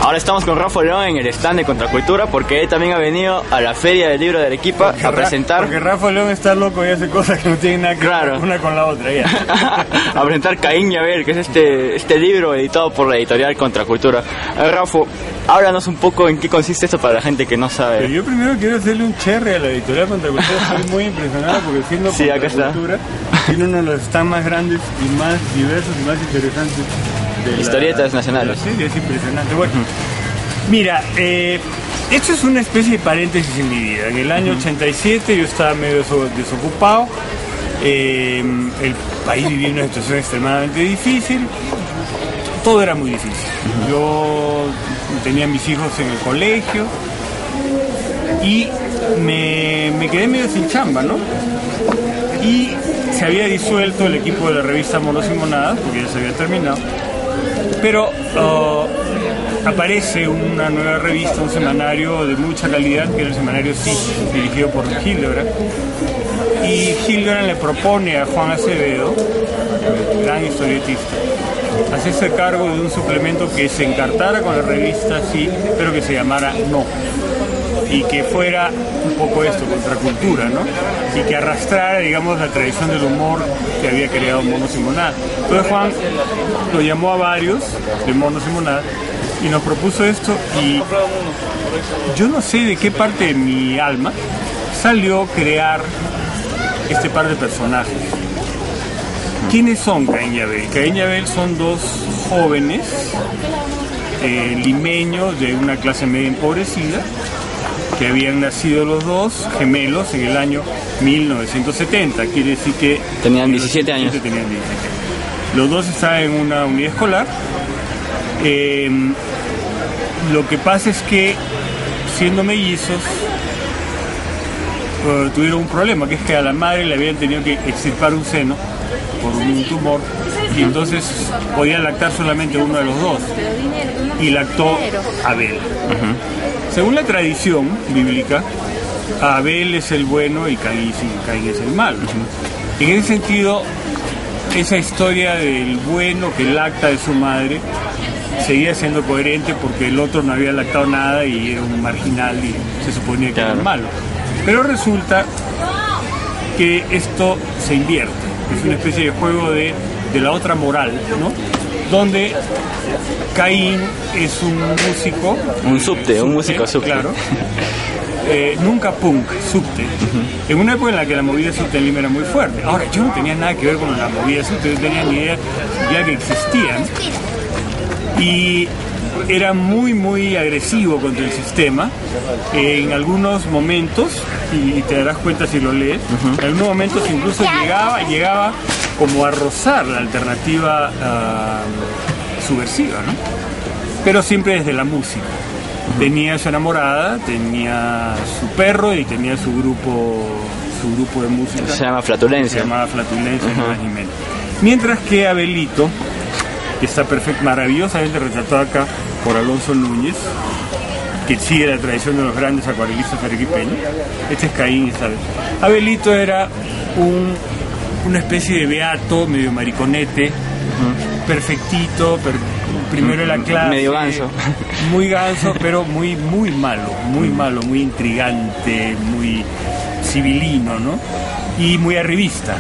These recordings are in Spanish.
Ahora estamos con Rafa León en el stand de Contracultura porque él también ha venido a la Feria del Libro de Arequipa a presentar... Porque Rafa León está loco y hace cosas que no tienen nada que ver una con la otra. Ya. A presentar Caín y Abel, que es este libro editado por la editorial Contracultura. Rafa, háblanos un poco en qué consiste esto para la gente que no sabe. Pero yo primero quiero hacerle un cherry a la editorial Contracultura. Estoy muy impresionado porque siendo Contracultura tiene uno de los stands más grandes y más diversos y más interesantes de historietas nacionales. Sí, es impresionante. Bueno, mira, esto es una especie de paréntesis en mi vida. En el año 87 yo estaba medio desocupado. El país vivía una situación extremadamente difícil. Todo era muy difícil. Yo tenía a mis hijos en el colegio y me quedé medio sin chamba, ¿no? Y se había disuelto el equipo de la revista Monos y Monadas, porque ya se había terminado. Pero aparece una nueva revista, un semanario de mucha calidad, que era el semanario Sí, dirigido por Hildebrand. Y Hildebrand le propone a Juan Acevedo, gran historietista, hacerse cargo de un suplemento que se encartara con la revista Sí, pero que se llamara No. Y que fuera un poco esto, Contracultura, ¿no? Y que arrastrara, digamos, la tradición del humor que había creado Monos y Monadas. Entonces Juan lo llamó a varios de Monos y Monadas y nos propuso esto, y yo no sé de qué parte de mi alma salió crear este par de personajes. ¿Quiénes son Caín y Abel? Caín y Abel son dos jóvenes limeños de una clase media empobrecida, que habían nacido los dos gemelos en el año 1970, quiere decir que tenían 17 años. Tenían 17. Los dos estaban en una unidad escolar. Lo que pasa es que, siendo mellizos, tuvieron un problema, que es que a la madre le habían tenido que extirpar un seno por un tumor, y entonces podía lactar solamente uno de los dos, y lactó Abel. Según la tradición bíblica, Abel es el bueno y Caín es el malo. En ese sentido, esa historia del bueno que lacta de su madre seguía siendo coherente, porque el otro no había lactado nada y era un marginal y se suponía que era el malo. Pero resulta que esto se invierte, es una especie de juego de la otra moral, ¿no? Donde Caín es un músico, un músico subte, claro. Nunca punk, subte. En una época en la que la movida subte en Lima era muy fuerte. Ahora, yo no tenía nada que ver con la movida subte, no tenía ni idea ya que existían. Y era muy agresivo contra el sistema en algunos momentos, y te darás cuenta si lo lees. En algunos momentos incluso llegaba como a rozar la alternativa subversiva, ¿no? Pero siempre desde la música. Tenía su enamorada, tenía su perro y tenía su grupo de música. Se llama Flatulencia. Se llamaba Flatulencia, ni más ni menos. Mientras que Abelito, que está maravillosamente retratado acá por Alonso Núñez, que sigue la tradición de los grandes acuarelistas arequipeños. Este es Caín, ¿sabes? Abelito era una especie de beato, medio mariconete, perfectito, primero de la clase, medio ganso, muy ganso, pero muy malo, muy intrigante, muy civilino, ¿no? Y muy arribista.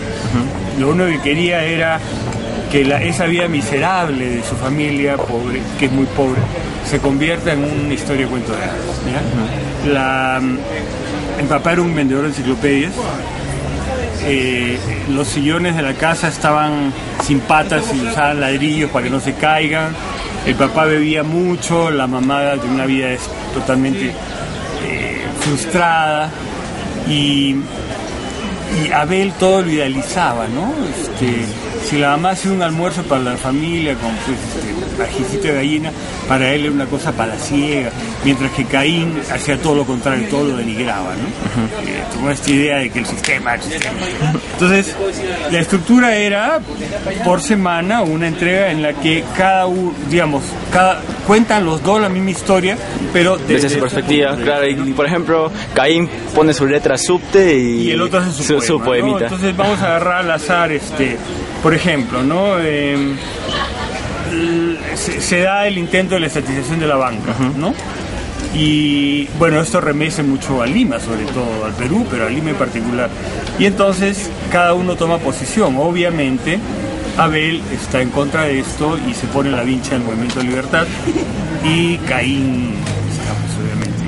Lo único que quería era que esa vida miserable de su familia pobre, que es muy pobre, se convierta en una historia de cuento de hadas, ¿ya? El papá era un vendedor de enciclopedias. Los sillones de la casa estaban sin patas y usaban ladrillos para que no se caigan. El papá bebía mucho, la mamá tenía una vida totalmente frustrada, y Abel todo lo idealizaba, ¿no? Si la mamá hacía un almuerzo para la familia con ajicito de gallina, para él era una cosa palaciega, mientras que Caín hacía todo lo contrario, todo lo denigraba, ¿no? Tomó esta idea de que el sistema. Entonces, la estructura era por semana una entrega en la que cuentan los dos la misma historia, pero desde su perspectiva, claro. Y por ejemplo, Caín pone su letra subte y el otro hace su poemita, ¿no? Entonces vamos a agarrar al azar, por ejemplo, ¿no? se da el intento de la estatización de la banca, ¿no? Y bueno, esto remece mucho a Lima, sobre todo al Perú, pero a Lima en particular. Y entonces cada uno toma posición. Obviamente Abel está en contra de esto y se pone la vincha del Movimiento de Libertad, y Caín está, pues, obviamente,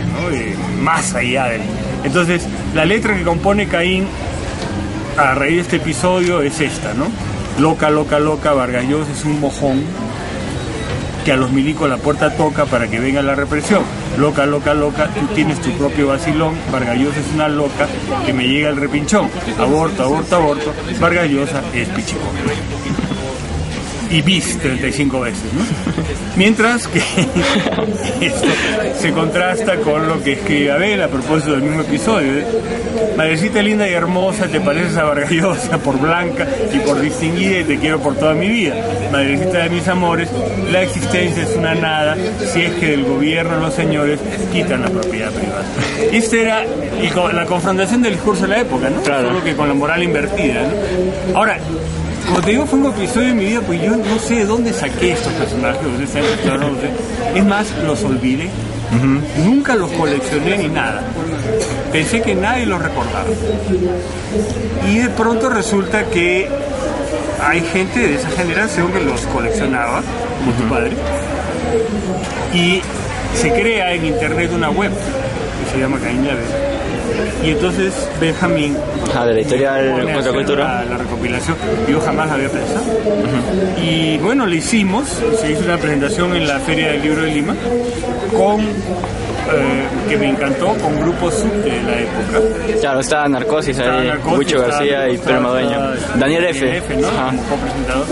¿no? Más allá de él. Entonces la letra que compone Caín a raíz de este episodio es esta, ¿no? Loca, loca, loca, Vargas Llosa es un mojón que a los milicos la puerta toca para que venga la represión. Loca, loca, loca, tú tienes tu propio vacilón. Vargas Llosa es una loca que me llega el repinchón. Aborto, aborto, aborto. Vargas Llosa es pichicón. Y bis 35 veces, ¿no? Mientras que esto se contrasta con lo que escribe Abel a propósito del mismo episodio. Madrecita linda y hermosa, te pareces a Vargas Llosa por blanca y por distinguida, y te quiero por toda mi vida. Madrecita de mis amores, la existencia es una nada si es que del gobierno los señores quitan la propiedad privada. Esta era la confrontación del discurso de la época, ¿no? Claro. Solo que con la moral invertida, ¿no? Ahora, como te digo, fue un episodio de mi vida, pues yo no sé de dónde saqué estos personajes, no sé. Es más, los olvidé. Nunca los coleccioné ni nada. Pensé que nadie los recordaba. Y de pronto resulta que hay gente de esa generación que los coleccionaba, como tu padre. Y se crea en internet una web que se llama Caín y Abel. Y entonces Benjamín de la editorial Contracultura, la recopilación, yo jamás había pensado. Y bueno, le hicimos, se hizo una presentación en la Feria del Libro de Lima con que me encantó, con grupos sub de la época. Claro, estaba Narcosis ahí, Huicho García y Pedro Madueño. Daniel F. ¿no? Como copresentador.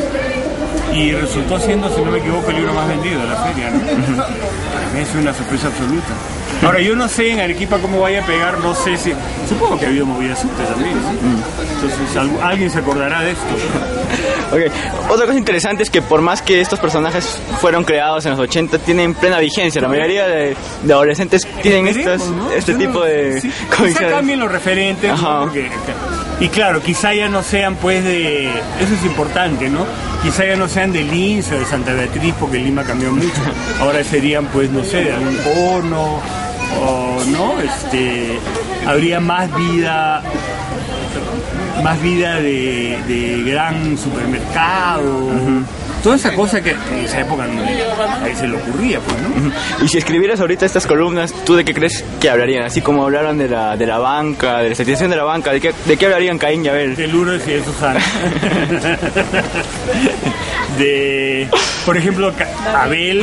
Y resultó siendo, si no me equivoco, el libro más vendido de la feria, ¿no? Para mí es una sorpresa absoluta. Ahora, yo no sé en Arequipa cómo vaya a pegar, no sé si... Supongo que ha habido movidas subte también, ¿no? Entonces, alguien se acordará de esto. Okay. Otra cosa interesante es que por más que estos personajes fueron creados en los 80, tienen plena vigencia. La mayoría de adolescentes tienen este tipo de... Sí. Quizá cambien los referentes, ¿no? Porque, y claro, quizá ya no sean pues de... Eso es importante, ¿no? Quizá ya no sean de Lince o de Santa Beatriz, porque Lima cambió mucho. Ahora serían pues, no sé, de algún cono, o no, habría más vida de gran supermercado, toda esa cosa que en esa época ahí se le ocurría, pues, ¿no? Y si escribieras ahorita estas columnas, ¿tú de qué crees que hablarían? Así como hablaron de la banca, de la estatización de la banca, ¿de qué hablarían Caín y Abel? De Lourdes y de Susana. Por ejemplo, Abel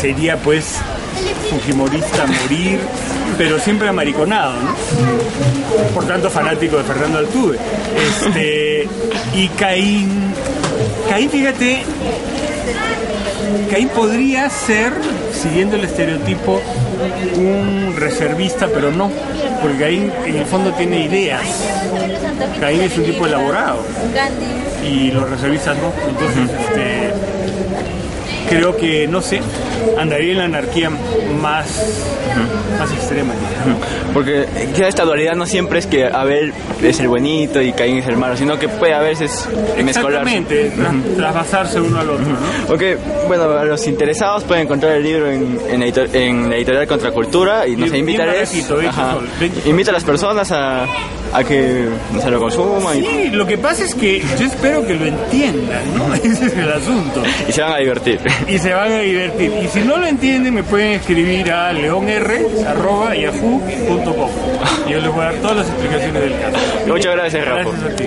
sería pues fujimorista a morir, pero siempre amariconado, ¿no? Por tanto, fanático de Fernando Altuve. Y Caín, fíjate, Caín podría ser, siguiendo el estereotipo, un reservista, pero no, porque Caín en el fondo tiene ideas. Caín es un tipo elaborado y los reservistas no. Entonces, creo que, no sé, andaría en la anarquía más extrema. Porque esta dualidad no siempre es que Abel es el buenito y Caín es el malo, sino que puede a veces mezcolarse. Exactamente, trasvasarse uno al otro, ¿no? Ok, bueno, a los interesados pueden encontrar el libro en la editorial Contracultura y nos invita a las personas a que se lo consuman. Sí, lo que pasa es que yo espero que lo entiendan, ¿no? Ese es el asunto. Y se van a divertir. Y se van a divertir. Y si no lo entienden, me pueden escribir a leonr@yahoo.com. Yo les voy a dar todas las explicaciones del caso. Muchas gracias, Rafa. Gracias a ti.